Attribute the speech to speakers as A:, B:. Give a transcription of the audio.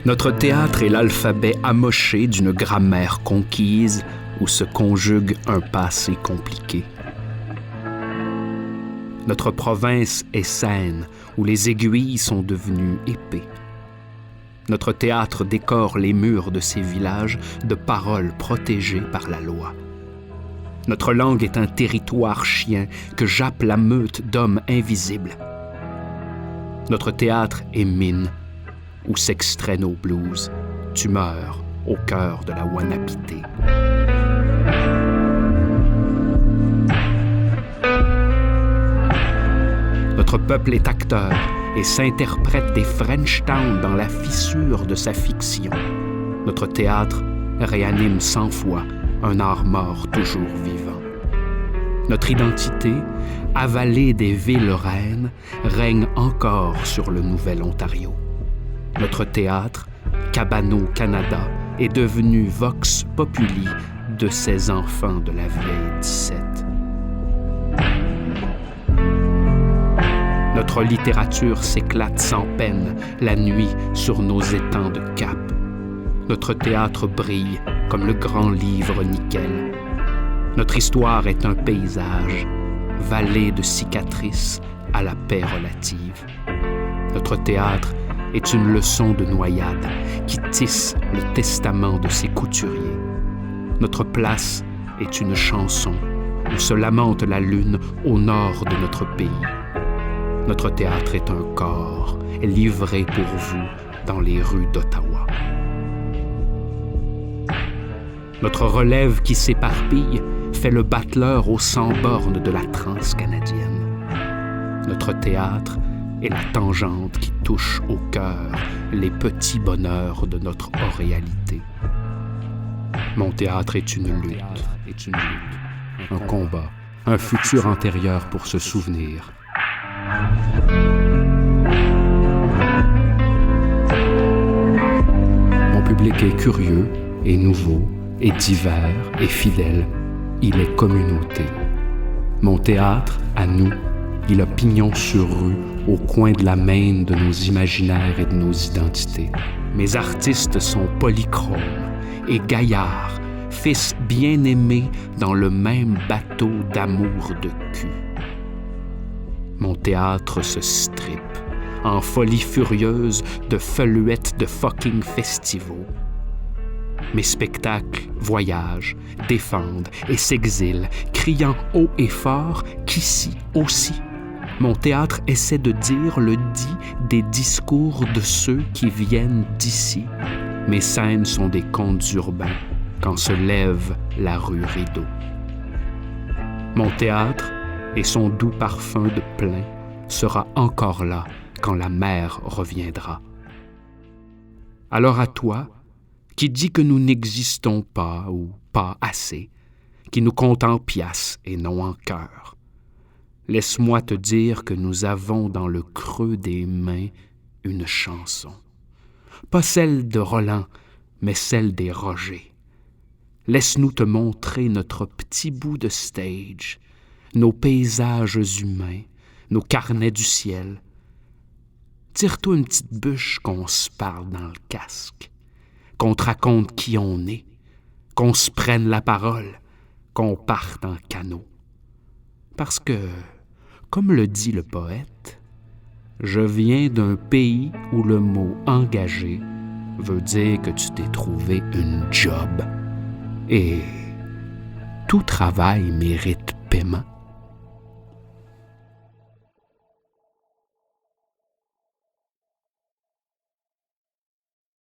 A: Notre théâtre est l'alphabet amoché d'une grammaire conquise où se conjugue un passé compliqué. Notre province est scène où les aiguilles sont devenues épées. Notre théâtre décore les murs de ces villages de paroles protégées par la loi. Notre langue est un territoire chien que jappe la meute d'hommes invisibles. Notre théâtre est mine où s'extraient nos blues, tumeurs au cœur de la Wanapité. Notre peuple est acteur et s'interprète des French Town dans la fissure de sa fiction. Notre théâtre réanime 100 fois un art mort toujours vivant. Notre identité, avalée des villes reines, règne encore sur le Nouvel Ontario. Notre théâtre, Cabano Canada, est devenu vox populi de ces enfants de la vieille 17. Notre littérature s'éclate sans peine la nuit sur nos étangs de Cap. Notre théâtre brille comme le grand livre nickel. Notre histoire est un paysage, vallée de cicatrices à la paix relative. Notre théâtre est une leçon de noyade qui tisse le testament de ses couturiers. Notre place est une chanson où se lamente la lune au nord de notre pays. Notre théâtre est un corps livré pour vous dans les rues d'Ottawa. Notre relève qui s'éparpille fait le battleur aux 100 bornes de la transe canadienne. Notre théâtre est la tangente qui touche au cœur les petits bonheurs de notre réalité. Mon théâtre est une lutte, un combat, un futur antérieur pour se souvenir. Mon public est curieux et nouveau, et divers et fidèle. Il est communauté. Mon théâtre, à nous, il a pignon sur rue au coin de la Maine de nos imaginaires et de nos identités. Mes artistes sont polychromes et gaillards, fils bien-aimés dans le même bateau d'amour de cul. Mon théâtre se strippe en folie furieuse de feluettes de fucking festivals. Mes spectacles voyagent, défendent et s'exilent, criant haut et fort qu'ici aussi, mon théâtre essaie de dire le dit des discours de ceux qui viennent d'ici. Mes scènes sont des contes urbains quand se lève la rue Rideau. Mon théâtre et son doux parfum de plein sera encore là quand la mer reviendra. Alors à toi, qui dit que nous n'existons pas ou pas assez, qui nous compte en piastres et non en cœurs, laisse-moi te dire que nous avons dans le creux des mains une chanson. Pas celle de Roland, mais celle des Rogers. Laisse-nous te montrer notre petit bout de stage, nos paysages humains, nos carnets du ciel. Tire-toi une petite bûche qu'on se parle dans le casque, qu'on te raconte qui on est, qu'on se prenne la parole, qu'on parte en canot. Parce que, comme le dit le poète, je viens d'un pays où le mot « engagé » veut dire que tu t'es trouvé une job. Et tout travail mérite paiement.